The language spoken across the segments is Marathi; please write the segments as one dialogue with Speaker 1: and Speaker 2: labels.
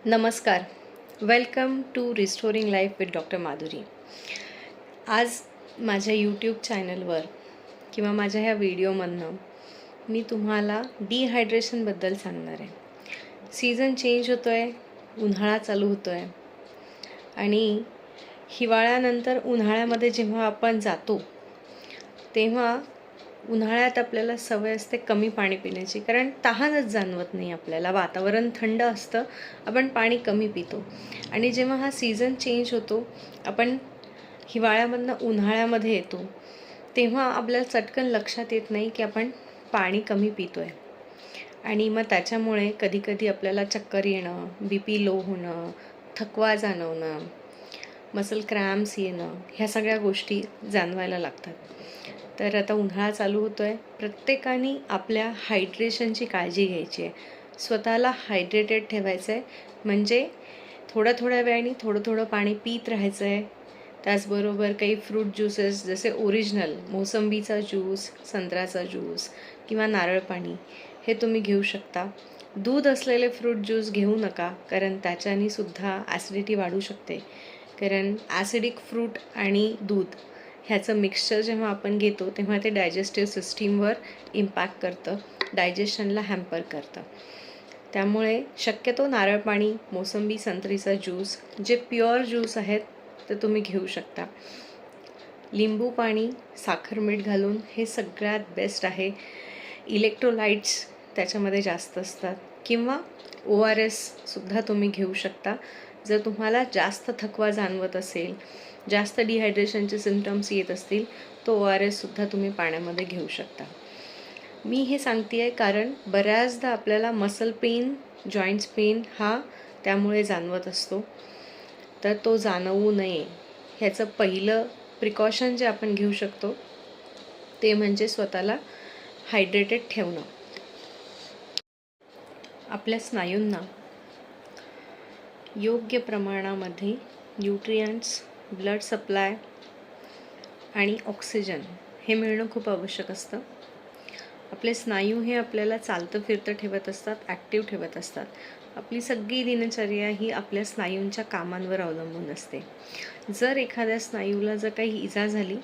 Speaker 1: नमस्कार. Welcome to restoring life with doctor Madhuri. आज माझ्या यूट्यूब चॅनलवर किंवा माझ्या ह्या व्हिडिओमधनं मी तुम्हाला डिहायड्रेशनबद्दल सांगणार आहे. सीझन चेंज होतो आहे, उन्हाळा चालू होतो आहे आणि हिवाळ्यानंतर उन्हाळ्यामध्ये जेव्हा आपण जातो तेव्हा उन्हाळ्यात आपल्याला सवय असते कमी पाणी पिण्याची, कारण तहानच जाणवत नाही आपल्याला. वातावरण थंड असतं, आपण पाणी कमी पितो. आणि जेव्हा हा सीझन चेंज होतो, आपण हिवाळ्यामधनं उन्हाळ्यामध्ये येतो, तेव्हा आपल्याला चटकन लक्षात येत नाही की आपण पाणी कमी पितो आहे. आणि मग त्याच्यामुळे कधीकधी आपल्याला चक्कर येणं, BP लो होणं, थकवा जाणवणं, मसल क्रॅम्प्स येणं, ह्या सगळ्या गोष्टी जाणवायला लागतात. तर आता उन्हाळा चालू होतो आहे, प्रत्येकाने आपल्या हायड्रेशनची काळजी घ्यायची आहे. स्वतःला हायड्रेटेड ठेवायचं आहे, म्हणजे थोड्या वेळाने थोडं पाणी पीत राहायचं आहे. त्याचबरोबर काही फ्रूट ज्यूसेस जसे ओरिजिनल मोसंबीचा ज्यूस, संत्र्याचा ज्यूस किंवा नारळ पाणी हे तुम्ही घेऊ शकता. दूध असलेले फ्रूट ज्यूस घेऊ नका, कारण त्याच्याने सुद्धा ॲसिडिटी वाढू शकते. कारण ॲसिडिक फ्रूट आणि दूध ह्याचं मिक्सचर जेव्हा आपण घेतो तेव्हा ते डायजेस्टिव्ह सिस्टीमवर इम्पॅक्ट करतं, डायजेशनला हॅम्पर करतं. त्यामुळे शक्यतो नारळ पाणी, मोसंबी, संत्रीचा ज्यूस, जे प्युअर ज्यूस आहेत ते तुम्ही घेऊ शकता. लिंबू पाणी, साखर, मीठ घालून हे सगळ्यात बेस्ट आहे. इलेक्ट्रोलाइट्स त्याच्यामध्ये जास्त असतात. किंवा ORS सुद्धा तुम्ही घेऊ शकता. जर तुम्हाला जास्त थकवा जाणवत असेल, जास्त डिहायड्रेशनचे सिम्पटम्स येत असतील, तो ORS सुद्धा तुम्ही पाण्यामध्ये घेऊ शकता. मी हे सांगते आहे कारण बऱ्याचदा आपल्याला मसल पेन, जॉईंट्स पेन हा त्यामुळे जाणवत असतो. तर तो जाणवू नये ह्याचं पहिलं प्रिकॉशन जे आपण घेऊ शकतो ते म्हणजे स्वतःला हायड्रेटेड ठेवणं. आपल्या स्नायूंना योग्य प्रमाणामध्ये न्यूट्रियंट्स, ब्लड सप्लाय आणि ऑक्सिजन हे मिळणं खूप आवश्यक असतं. आपले स्नायू हे आपल्याला चालतं फिरतं ठेवत असतात, ॲक्टिव्ह ठेवत असतात. आपली सगळी दिनचर्या ही आपल्या स्नायूंच्या कामांवर अवलंबून असते. जर एखाद्या स्नायूला जर काही इजा झाली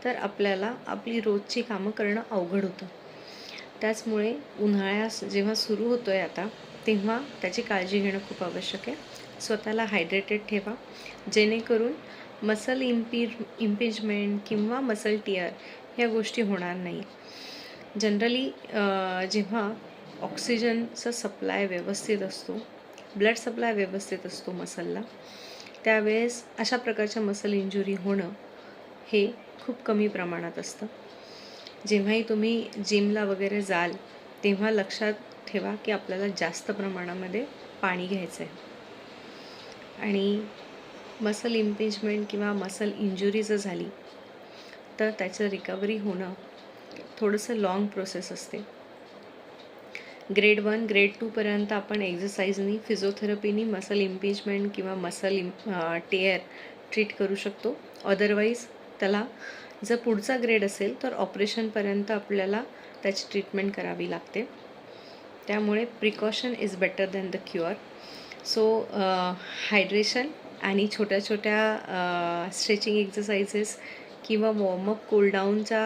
Speaker 1: तर आपल्याला आपली रोजची कामं करणं अवघड होतं. त्याचमुळे उन्हाळ्यास जेव्हा सुरू होतो आहे आता, तेव्हा त्याची काळजी घेणं खूप आवश्यक आहे. स्वतःला हायड्रेटेड ठेवा, जेणेकरून मसल इम्पिजमेंट किंवा मसल टिअर ह्या गोष्टी होणार नाही. जनरली जेव्हा ऑक्सिजनचा सप्लाय व्यवस्थित असतो, ब्लड सप्लाय व्यवस्थित असतो मसलला, त्यावेळेस अशा प्रकारच्या मसल इंजुरी होणं हे खूप कमी प्रमाणात असतं. जेव्हाही तुम्ही जिमला वगैरे जाल तेव्हा लक्षात ठेवा की आपल्याला जास्त प्रमाणामध्ये पाणी घ्यायचं आहे. आणि मसल इम्पिजमेंट किंवा मसल इंजुरी जर झाली तर त्याचं रिकव्हरी होणं थोडंसं लाँग प्रोसेस असते. ग्रेड 1, ग्रेड 2पर्यंत आपण एक्झरसाइजनी, फिजिओथेरपीनी मसल इम्पिजमेंट किंवा मसल टेअर ट्रीट करू शकतो. अदरवाईज त्याला जर पुढचा ग्रेड असेल तर ऑपरेशनपर्यंत आपल्याला त्याची ट्रीटमेंट करावी लागते. त्यामुळे precaution is better than the cure. So hydration आणि छोट्या स्ट्रेचिंग एक्झरसाइजेस किंवा वॉर्मअप, कूलडाऊनच्या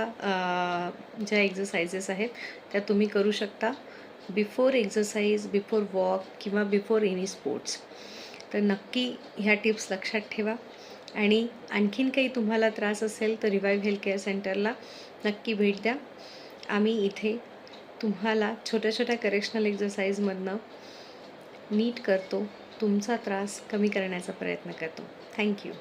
Speaker 1: ज्या एक्झरसाइजेस आहेत त्या तुम्ही करू शकता बिफोर एक्झरसाइज, बिफोर वॉक किंवा बिफोर एनी स्पोर्ट्स. तर नक्की ह्या टिप्स लक्षात ठेवा. आणि आणखीन काही तुम्हाला त्रास असेल तर रिवाईव्ह हेल्थ केअर सेंटरला नक्की भेट द्या. आम्ही इथे तुम्हाला छोट्या करेक्शनल एक्झरसाइजमधनं नीट करतो, तुमचा त्रास कमी करण्याचा प्रयत्न करतो. थँक्यू.